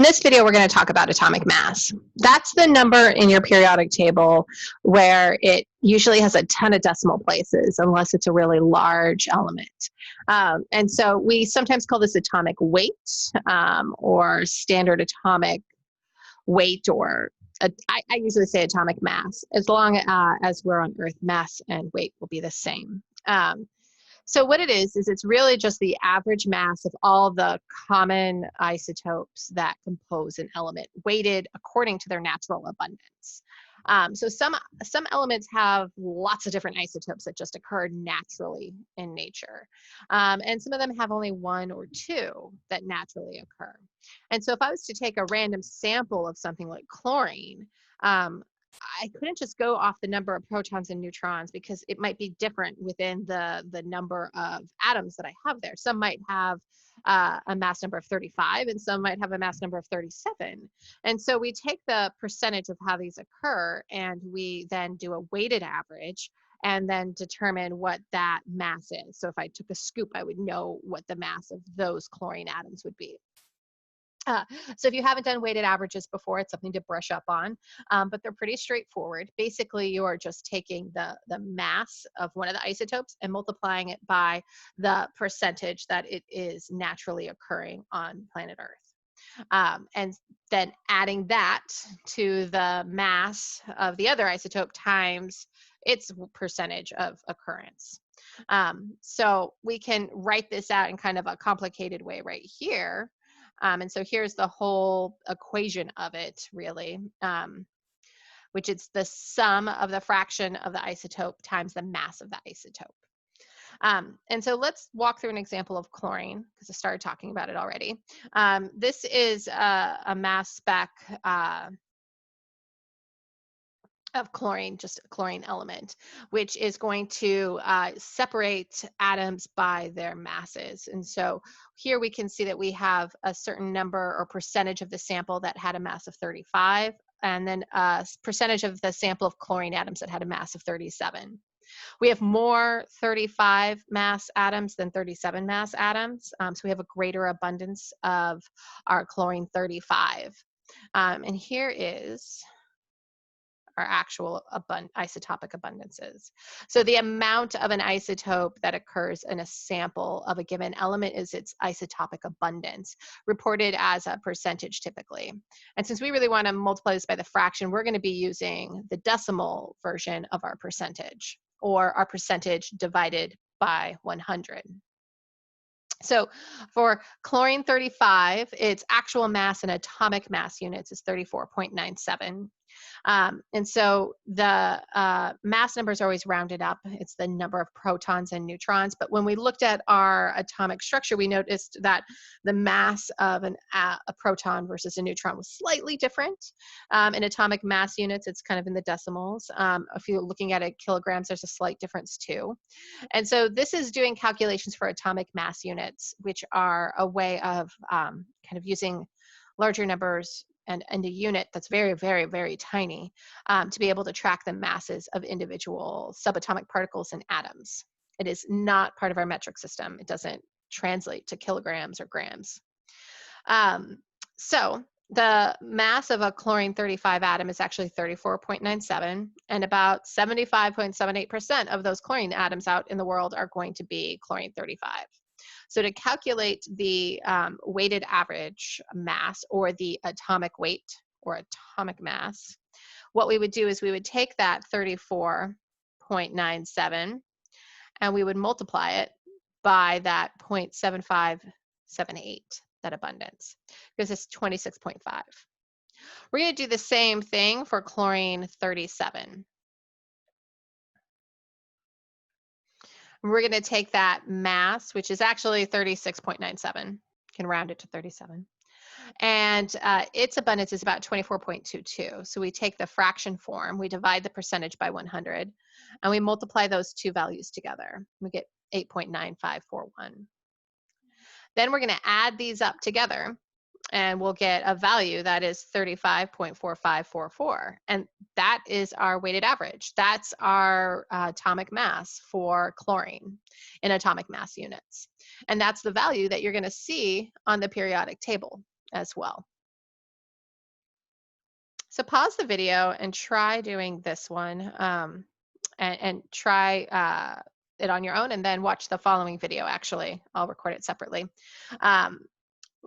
In this video, we're going to talk about atomic mass. That's the number in your periodic table where it usually has a ton of decimal places, unless it's a really large element. And so we sometimes call this atomic weight or standard atomic weight, or I usually say atomic mass. As long as we're on Earth, mass and weight will be the same. So what it is it's really just the average mass of all the common isotopes that compose an element, weighted according to their natural abundance. So some elements have lots of different isotopes that just occur naturally in nature. And some of them have only one or two that naturally occur. And so if I was to take a random sample of something like chlorine, I couldn't just go off the number of protons and neutrons, because it might be different within the number of atoms that I have there. Some might have a mass number of 35, and some might have a mass number of 37. And so we take the percentage of how these occur, and we then do a weighted average, and then determine what that mass is. So if I took a scoop, I would know what the mass of those chlorine atoms would be. So if you haven't done weighted averages before, it's something to brush up on, but they're pretty straightforward. Basically, you're just taking the mass of one of the isotopes and multiplying it by the percentage that it is naturally occurring on planet Earth. And then adding that to the mass of the other isotope times its percentage of occurrence. So we can write this out in kind of a complicated way right here. And so here's the whole equation of it, really, which is the sum of the fraction of the isotope times the mass of the isotope. And so let's walk through an example of chlorine, because I started talking about it already. This is a mass spec of chlorine, just a chlorine element, which is going to separate atoms by their masses. And so here we can see that we have a certain number or percentage of the sample that had a mass of 35, and then a percentage of the sample of chlorine atoms that had a mass of 37. We have more 35 mass atoms than 37 mass atoms, so we have a greater abundance of our chlorine 35. And here is our actual isotopic abundances. So the amount of an isotope that occurs in a sample of a given element is its isotopic abundance, reported as a percentage typically. And since we really want to multiply this by the fraction, we're going to be using the decimal version of our percentage, or our percentage divided by 100. So for chlorine 35, its actual mass in atomic mass units is 34.97. And so the mass numbers are always rounded up. It's the number of protons and neutrons. But when we looked at our atomic structure, we noticed that the mass of a proton versus a neutron was slightly different. In atomic mass units, it's kind of in the decimals. If you're looking at it kilograms, there's a slight difference too. And so this is doing calculations for atomic mass units, which are a way of kind of using larger numbers and a unit that's very, very, very tiny to be able to track the masses of individual subatomic particles and atoms. It is not part of our metric system. It doesn't translate to kilograms or grams. So the mass of a chlorine 35 atom is actually 34.97, and about 75.78% of those chlorine atoms out in the world are going to be chlorine 35. So to calculate the weighted average mass, or the atomic weight or atomic mass, what we would do is we would take that 34.97 and we would multiply it by that 0.7578, that abundance, because it's 26.5. We're going to do the same thing for chlorine 37. We're going to take that mass, which is actually 36.97, can round it to 37, and its abundance is about 24.22. So we take the fraction form, we divide the percentage by 100, and we multiply those two values together. We get 8.9541. Then we're going to add these up together, and we'll get a value that is 35.4544. And that is our weighted average. That's our atomic mass for chlorine in atomic mass units. And that's the value that you're going to see on the periodic table as well. So pause the video and try doing this one, and try it on your own, and then watch the following video. Actually, I'll record it separately, um,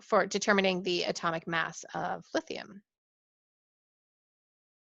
for determining the atomic mass of lithium.